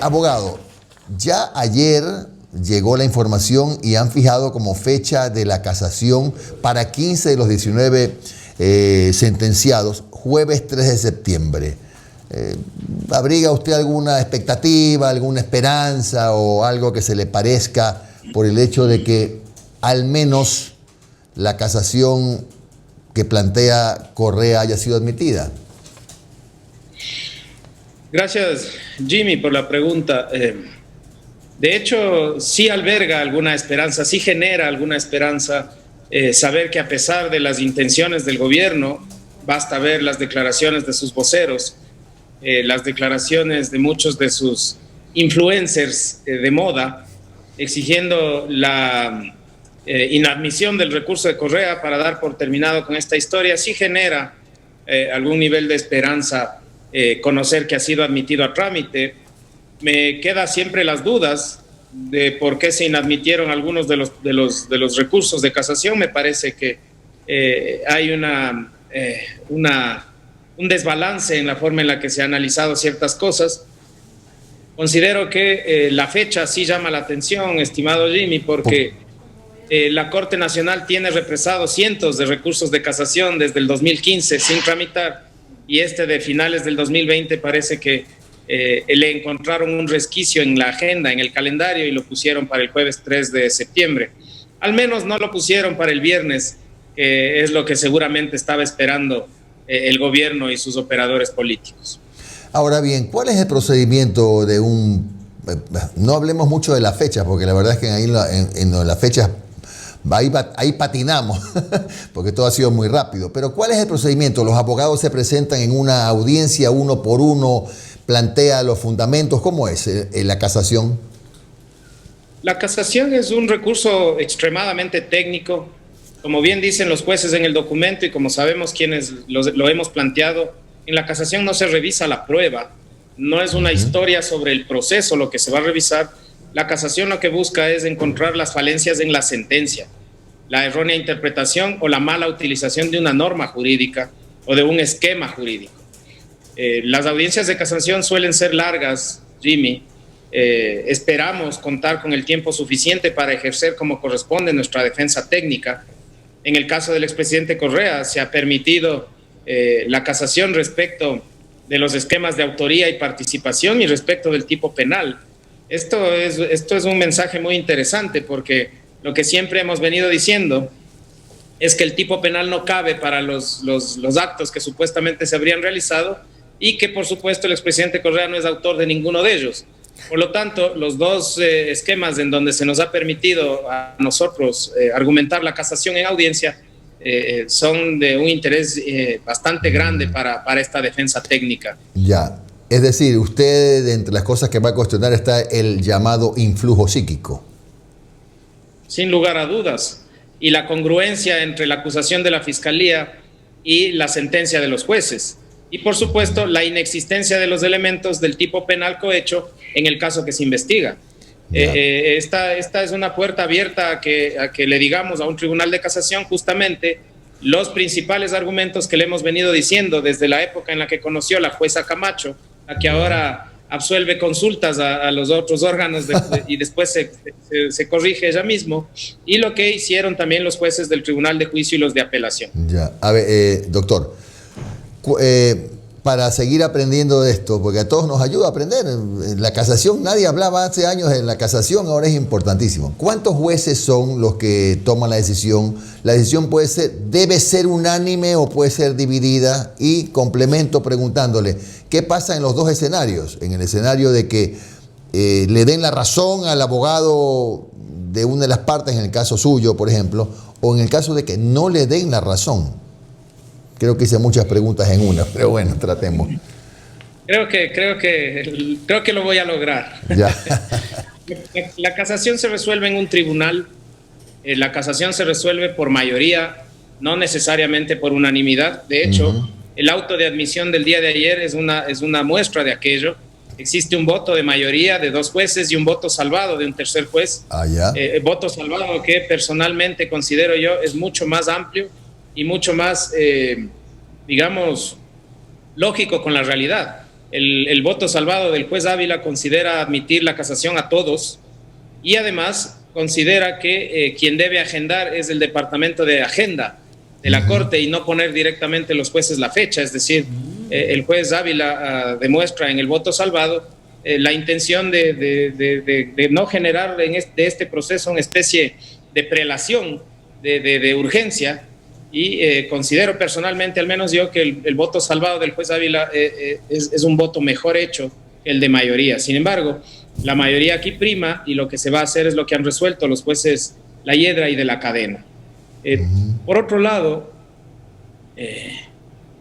Abogado, ya ayer llegó la información y han fijado como fecha de la casación para 15 de los 19 sentenciados, jueves 3 de septiembre. ¿Abriga usted alguna expectativa, alguna esperanza o algo que se le parezca por el hecho de que al menos la casación que plantea Correa haya sido admitida? Gracias, Jimmy, por la pregunta. De hecho, sí alberga alguna esperanza, sí genera alguna esperanza saber que a pesar de las intenciones del gobierno, basta ver las declaraciones de sus voceros, las declaraciones de muchos de sus influencers de moda, exigiendo la inadmisión del recurso de Correa para dar por terminado con esta historia, sí genera algún nivel de esperanza conocer que ha sido admitido a trámite. Me queda siempre las dudas de por qué se inadmitieron algunos de los recursos de casación. Me parece que hay un desbalance en la forma en la que se han analizado ciertas cosas. Considero que la fecha sí llama la atención, estimado Jimmy, porque la Corte Nacional tiene represado cientos de recursos de casación desde el 2015 sin tramitar, y de finales del 2020 parece que le encontraron un resquicio en la agenda, en el calendario, y lo pusieron para el jueves 3 de septiembre. Al menos no lo pusieron para el viernes, que es lo que seguramente estaba esperando el gobierno y sus operadores políticos. Ahora bien, ¿cuál es el procedimiento de no hablemos mucho de la fecha, porque la verdad es que ahí en las fechas ahí patinamos, porque todo ha sido muy rápido. Pero ¿cuál es el procedimiento? ¿Los abogados se presentan en una audiencia uno por uno, plantea los fundamentos? ¿Cómo es la casación? La casación es un recurso extremadamente técnico. Como bien dicen los jueces en el documento y como sabemos quienes lo hemos planteado, en la casación no se revisa la prueba, no es una historia sobre el proceso lo que se va a revisar. La casación lo que busca es encontrar las falencias en la sentencia, la errónea interpretación o la mala utilización de una norma jurídica o de un esquema jurídico. Las audiencias de casación suelen ser largas, Jimmy. Esperamos contar con el tiempo suficiente para ejercer como corresponde nuestra defensa técnica. En el caso del expresidente Correa se ha permitido la casación respecto de los esquemas de autoría y participación y respecto del tipo penal. Esto es un mensaje muy interesante, porque lo que siempre hemos venido diciendo es que el tipo penal no cabe para los actos que supuestamente se habrían realizado, y que por supuesto el expresidente Correa no es autor de ninguno de ellos. Por lo tanto, los dos esquemas en donde se nos ha permitido a nosotros argumentar la casación en audiencia son de un interés bastante grande para esta defensa técnica. Ya, es decir, usted, entre las cosas que va a cuestionar está el llamado influjo psíquico. Sin lugar a dudas, y la congruencia entre la acusación de la Fiscalía y la sentencia de los jueces. Y por supuesto, la inexistencia de los elementos del tipo penal cohecho en el caso que se investiga. Esta es una puerta abierta a que le digamos a un tribunal de casación justamente los principales argumentos que le hemos venido diciendo desde la época en la que conoció la jueza Camacho, a que ahora absuelve consultas a los otros órganos y después se corrige ella mismo, y lo que hicieron también los jueces del Tribunal de Juicio y los de Apelación. Ya, a ver, doctor, para seguir aprendiendo de esto, porque a todos nos ayuda a aprender. La casación, nadie hablaba hace años de la casación, ahora es importantísimo. ¿Cuántos jueces son los que toman la decisión? La decisión debe ser unánime o puede ser dividida. Y complemento preguntándole, ¿qué pasa en los dos escenarios? En el escenario de que le den la razón al abogado de una de las partes, en el caso suyo, por ejemplo, o en el caso de que no le den la razón. Creo que hice muchas preguntas en una, pero bueno, tratemos. Creo que lo voy a lograr. Ya. La casación se resuelve en un tribunal. La casación se resuelve por mayoría, no necesariamente por unanimidad. De hecho, el auto de admisión del día de ayer es una muestra de aquello. Existe un voto de mayoría de 2 jueces y un voto salvado de un tercer juez. Voto salvado que personalmente considero yo es mucho más amplio y mucho más, digamos, lógico con la realidad. el voto salvado del juez Ávila considera admitir la casación a todos y además considera que quien debe agendar es el departamento de agenda de la Corte y no poner directamente los jueces la fecha. Es decir, el juez Ávila demuestra en el voto salvado la intención de no generar de este proceso una especie de prelación, de urgencia, y considero personalmente, al menos yo, que el voto salvado del juez Ávila es un voto mejor hecho que el de mayoría. Sin embargo, la mayoría aquí prima y lo que se va a hacer es lo que han resuelto los jueces La Hiedra y de la Cadena. Por otro lado,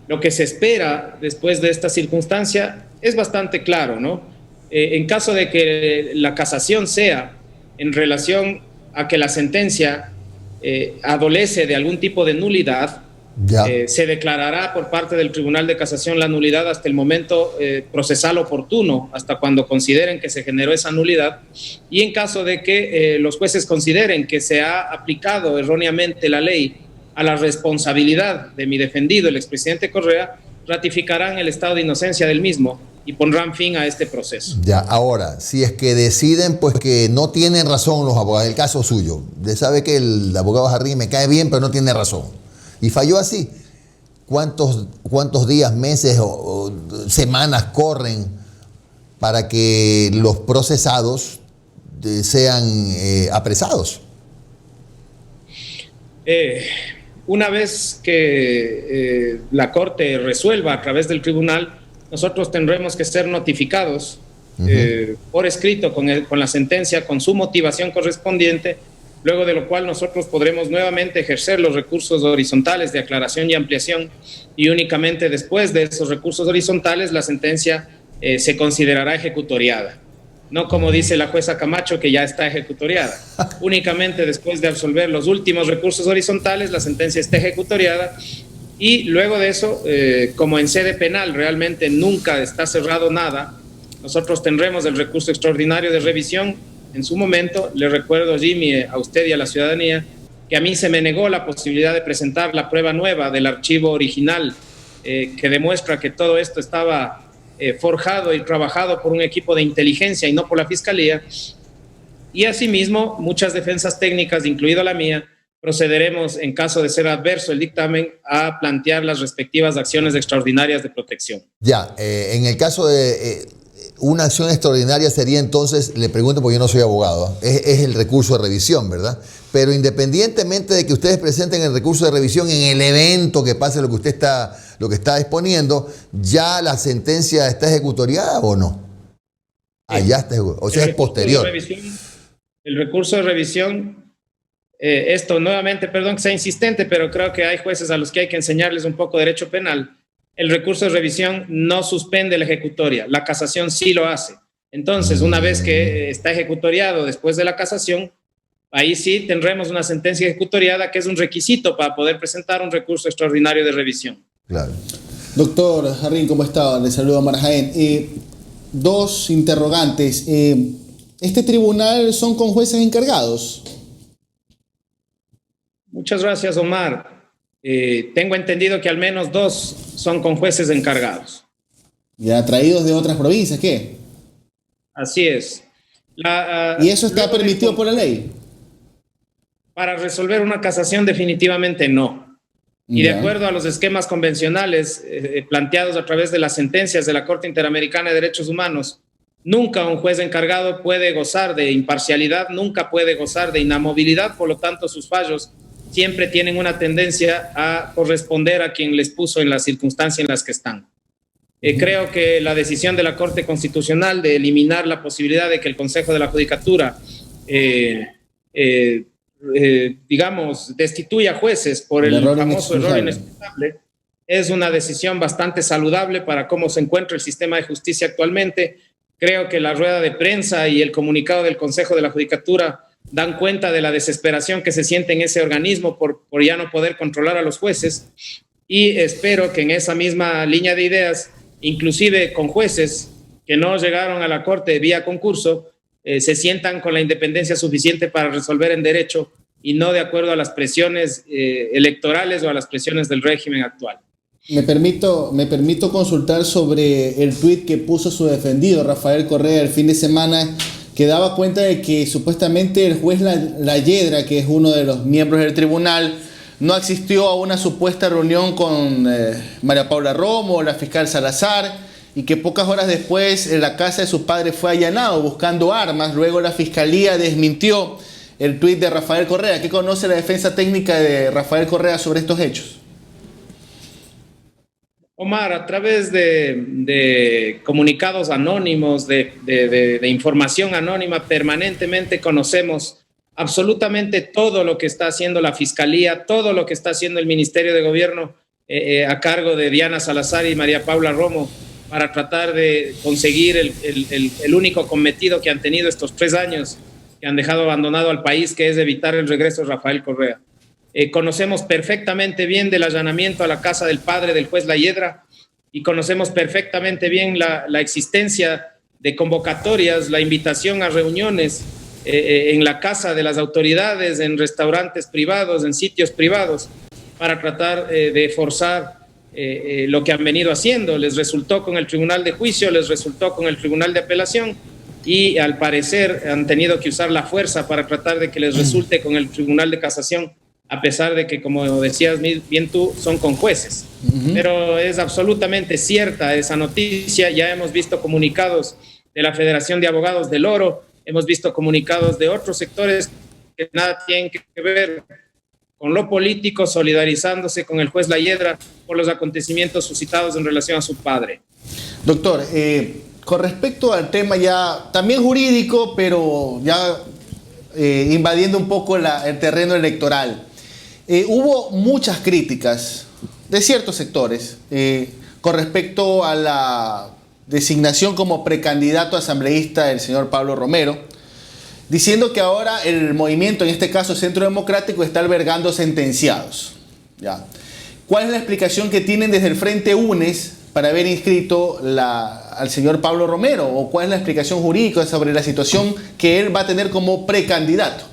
lo que se espera después de esta circunstancia es bastante claro, ¿no? En caso de que la casación sea en relación a que la sentencia adolece de algún tipo de nulidad, se declarará por parte del Tribunal de Casación la nulidad hasta el momento procesal oportuno, hasta cuando consideren que se generó esa nulidad. Y en caso de que los jueces consideren que se ha aplicado erróneamente la ley a la responsabilidad de mi defendido, el expresidente Correa, ratificarán el estado de inocencia del mismo y pondrán fin a este proceso. Ya, ahora, si es que deciden pues que no tienen razón los abogados, el caso suyo, usted sabe que el abogado Jarrín me cae bien, pero no tiene razón, y falló así, ¿cuántos días, meses o semanas corren para que los procesados sean apresados? Una vez que la Corte resuelva a través del tribunal, nosotros tendremos que ser notificados por escrito con la sentencia, con su motivación correspondiente, luego de lo cual nosotros podremos nuevamente ejercer los recursos horizontales de aclaración y ampliación, y únicamente después de esos recursos horizontales la sentencia se considerará ejecutoriada. No como dice la jueza Camacho, que ya está ejecutoriada. Únicamente después de absolver los últimos recursos horizontales, la sentencia está ejecutoriada. Y luego de eso, como en sede penal realmente nunca está cerrado nada, nosotros tendremos el recurso extraordinario de revisión. En su momento, le recuerdo, Jimmy, a usted y a la ciudadanía, que a mí se me negó la posibilidad de presentar la prueba nueva del archivo original que demuestra que todo esto estaba forjado y trabajado por un equipo de inteligencia y no por la Fiscalía. Y asimismo, muchas defensas técnicas, incluida la mía, procederemos, en caso de ser adverso el dictamen, a plantear las respectivas acciones extraordinarias de protección. Ya, en el caso de una acción extraordinaria sería entonces, le pregunto porque yo no soy abogado, es el recurso de revisión, ¿verdad? Pero independientemente de que ustedes presenten el recurso de revisión en el evento que pase lo que está exponiendo, ¿ya la sentencia está ejecutoriada o no? Allá está, o sea, es posterior. El recurso de revisión, esto nuevamente, perdón que sea insistente, pero creo que hay jueces a los que hay que enseñarles un poco de derecho penal. El recurso de revisión no suspende la ejecutoria, la casación sí lo hace. Entonces, una vez que está ejecutoriado después de la casación, ahí sí tendremos una sentencia ejecutoriada que es un requisito para poder presentar un recurso extraordinario de revisión. Claro. Doctor Jarrín, ¿cómo está? Le saludo a Omar Jaén. Dos interrogantes. ¿Este tribunal son con jueces encargados? Muchas gracias, Omar. Tengo entendido que al menos 2 son con jueces encargados. ¿Ya traídos de otras provincias? ¿Qué? Así es. ¿Y eso está permitido por la ley? Para resolver una casación definitivamente no. Y de acuerdo a los esquemas convencionales planteados a través de las sentencias de la Corte Interamericana de Derechos Humanos, nunca un juez encargado puede gozar de imparcialidad, nunca puede gozar de inamovilidad, por lo tanto sus fallos siempre tienen una tendencia a corresponder a quien les puso en la circunstancia en las que están. Creo que la decisión de la Corte Constitucional de eliminar la posibilidad de que el Consejo de la Judicatura digamos, destituya jueces por el famoso error inexcusable, es una decisión bastante saludable para cómo se encuentra el sistema de justicia actualmente. Creo que la rueda de prensa y el comunicado del Consejo de la Judicatura dan cuenta de la desesperación que se siente en ese organismo por ya no poder controlar a los jueces, y espero que en esa misma línea de ideas, inclusive con jueces que no llegaron a la Corte vía concurso, se sientan con la independencia suficiente para resolver en derecho y no de acuerdo a las presiones electorales o a las presiones del régimen actual. Me permito consultar sobre el tuit que puso su defendido, Rafael Correa, el fin de semana, que daba cuenta de que supuestamente el juez Layedra, que es uno de los miembros del tribunal, no asistió a una supuesta reunión con María Paula Romo, la fiscal Salazar, y que pocas horas después la casa de su padre fue allanado buscando armas. Luego la fiscalía desmintió el tuit de Rafael Correa. ¿Qué conoce la defensa técnica de Rafael Correa sobre estos hechos? Omar, a través de comunicados anónimos, de información anónima, permanentemente conocemos absolutamente todo lo que está haciendo la Fiscalía, todo lo que está haciendo el Ministerio de Gobierno a cargo de Diana Salazar y María Paula Romo para tratar de conseguir el único cometido que han tenido estos 3 años que han dejado abandonado al país, que es evitar el regreso de Rafael Correa. Conocemos perfectamente bien del allanamiento a la casa del padre del juez Layedra y conocemos perfectamente bien la existencia de convocatorias, la invitación a reuniones en la casa de las autoridades, en restaurantes privados, en sitios privados, para tratar de forzar lo que han venido haciendo. Les resultó con el Tribunal de Juicio, les resultó con el Tribunal de Apelación y al parecer han tenido que usar la fuerza para tratar de que les resulte con el Tribunal de Casación, a pesar de que, como decías bien tú, son con jueces. Pero es absolutamente cierta esa noticia. Ya hemos visto comunicados de la Federación de Abogados del Oro, hemos visto comunicados de otros sectores que nada tienen que ver con lo político, solidarizándose con el juez Layedra por los acontecimientos suscitados en relación a su padre. Doctor, con respecto al tema ya también jurídico, pero ya invadiendo un poco el terreno electoral, hubo muchas críticas de ciertos sectores con respecto a la designación como precandidato asambleísta del señor Pablo Romero, diciendo que ahora el movimiento, en este caso Centro Democrático, está albergando sentenciados. ¿Ya? ¿Cuál es la explicación que tienen desde el Frente UNES para haber inscrito al señor Pablo Romero? ¿O cuál es la explicación jurídica sobre la situación que él va a tener como precandidato?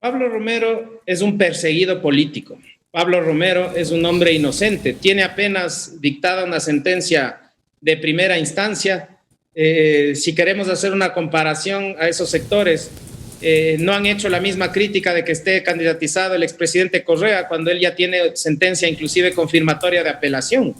Pablo Romero es un perseguido político. Pablo Romero es un hombre inocente. Tiene apenas dictada una sentencia de primera instancia. Si queremos hacer una comparación a esos sectores, no han hecho la misma crítica de que esté candidatizado el expresidente Correa cuando él ya tiene sentencia inclusive confirmatoria de apelación.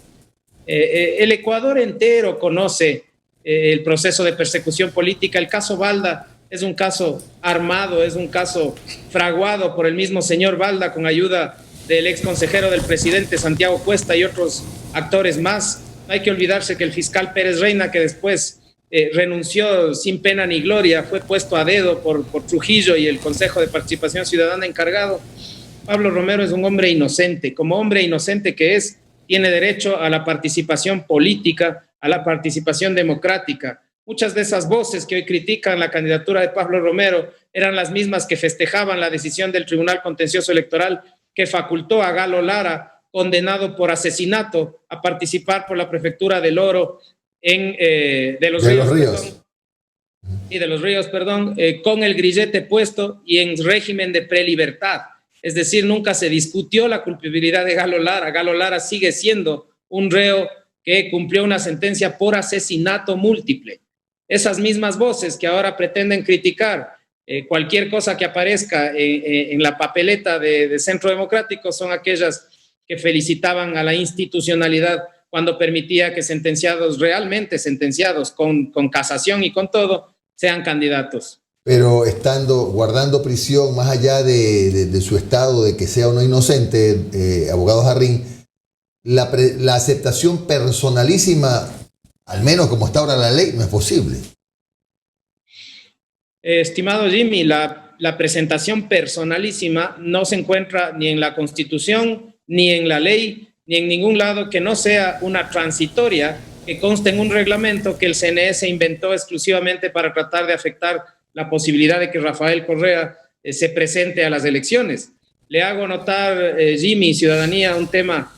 El Ecuador entero conoce el proceso de persecución política. El caso Balda es un caso armado, es un caso fraguado por el mismo señor Balda con ayuda del ex consejero del presidente Santiago Cuesta y otros actores más. No hay que olvidarse que el fiscal Pérez Reina, que después renunció sin pena ni gloria, fue puesto a dedo por Trujillo y el Consejo de Participación Ciudadana encargado. Pablo Romero es un hombre inocente. Como hombre inocente que es, tiene derecho a la participación política, a la participación democrática. Muchas de esas voces que hoy critican la candidatura de Pablo Romero eran las mismas que festejaban la decisión del Tribunal Contencioso Electoral que facultó a Galo Lara, condenado por asesinato, a participar por la prefectura del Oro de los Ríos, con el grillete puesto y en régimen de prelibertad. Es decir, nunca se discutió la culpabilidad de Galo Lara. Galo Lara sigue siendo un reo que cumplió una sentencia por asesinato múltiple. Esas mismas voces que ahora pretenden criticar cualquier cosa que aparezca en la papeleta de Centro Democrático son aquellas que felicitaban a la institucionalidad cuando permitía que sentenciados, realmente sentenciados con casación y con todo, sean candidatos. Pero guardando prisión, más allá de su estado, de que sea o no inocente, abogado Jarrín, la aceptación personalísima, al menos como está ahora la ley, no es posible. Estimado Jimmy, la presentación personalísima no se encuentra ni en la Constitución, ni en la ley, ni en ningún lado que no sea una transitoria que conste en un reglamento que el CNE se inventó exclusivamente para tratar de afectar la posibilidad de que Rafael Correa se presente a las elecciones. Le hago notar, Jimmy, ciudadanía, un tema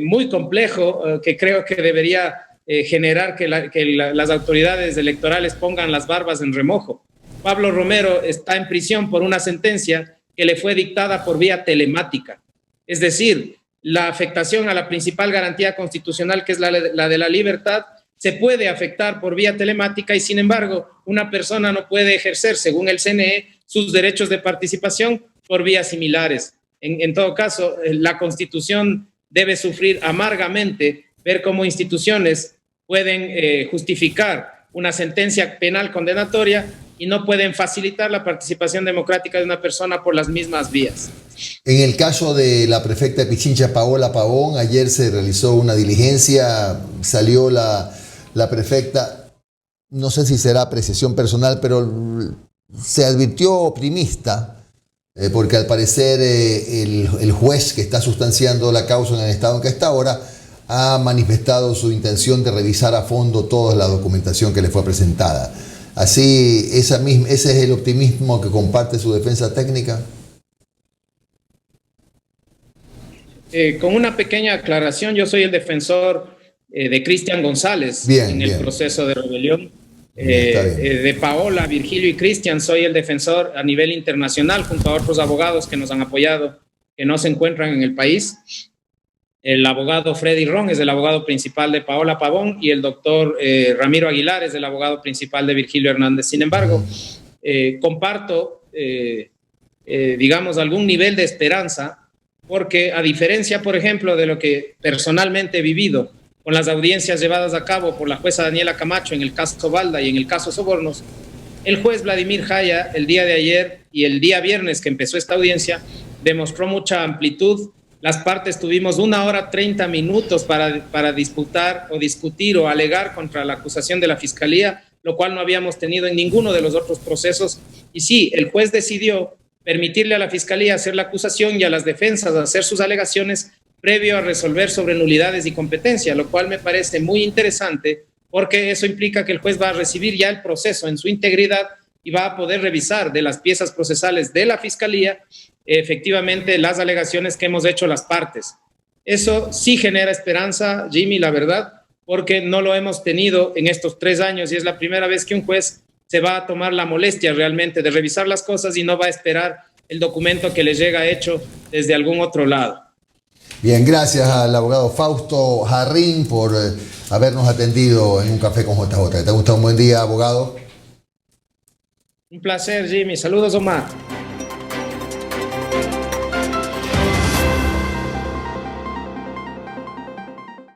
muy complejo que creo que debería generar que las autoridades electorales pongan las barbas en remojo. Pablo Romero está en prisión por una sentencia que le fue dictada por vía telemática. Es decir, la afectación a la principal garantía constitucional, que es la de la libertad, se puede afectar por vía telemática y, sin embargo, una persona no puede ejercer, según el CNE, sus derechos de participación por vías similares. En todo caso, la Constitución debe sufrir amargamente ver cómo instituciones pueden justificar una sentencia penal condenatoria y no pueden facilitar la participación democrática de una persona por las mismas vías. En el caso de la prefecta de Pichincha, Paola Pavón, ayer se realizó una diligencia, salió la prefecta, no sé si será apreciación personal, pero se advirtió optimista, porque al parecer el juez que está sustanciando la causa en el estado en que está ahora ha manifestado su intención de revisar a fondo toda la documentación que le fue presentada. Así, ese es el optimismo que comparte su defensa técnica. Con una pequeña aclaración, yo soy el defensor de Cristian González en el proceso de rebelión. De Paola, Virgilio y Cristian soy el defensor a nivel internacional junto a otros abogados que nos han apoyado, que no se encuentran en el país. El abogado Freddy Ron es el abogado principal de Paola Pavón y el doctor Ramiro Aguilar es el abogado principal de Virgilio Hernández. Sin embargo, comparto, digamos, algún nivel de esperanza, porque a diferencia, por ejemplo, de lo que personalmente he vivido con las audiencias llevadas a cabo por la jueza Daniela Camacho en el caso Balda y en el caso Sobornos, el juez Vladimir Jaya el día de ayer y el día viernes que empezó esta audiencia demostró mucha amplitud. Las partes tuvimos 1 hora 30 minutos para disputar o discutir o alegar contra la acusación de la Fiscalía, lo cual no habíamos tenido en ninguno de los otros procesos. Y sí, el juez decidió permitirle a la Fiscalía hacer la acusación y a las defensas hacer sus alegaciones previo a resolver sobre nulidades y competencia, lo cual me parece muy interesante porque eso implica que el juez va a recibir ya el proceso en su integridad y va a poder revisar de las piezas procesales de la Fiscalía efectivamente las alegaciones que hemos hecho las partes. Eso sí genera esperanza, Jimmy, la verdad, porque no lo hemos tenido en estos 3 años y es la primera vez que un juez se va a tomar la molestia realmente de revisar las cosas y no va a esperar el documento que le llega hecho desde algún otro lado. Bien, gracias al abogado Fausto Jarrín por habernos atendido en un café con JJ. ¿Te ha gustado? Un buen día, abogado. Un placer, Jimmy. Saludos, Omar.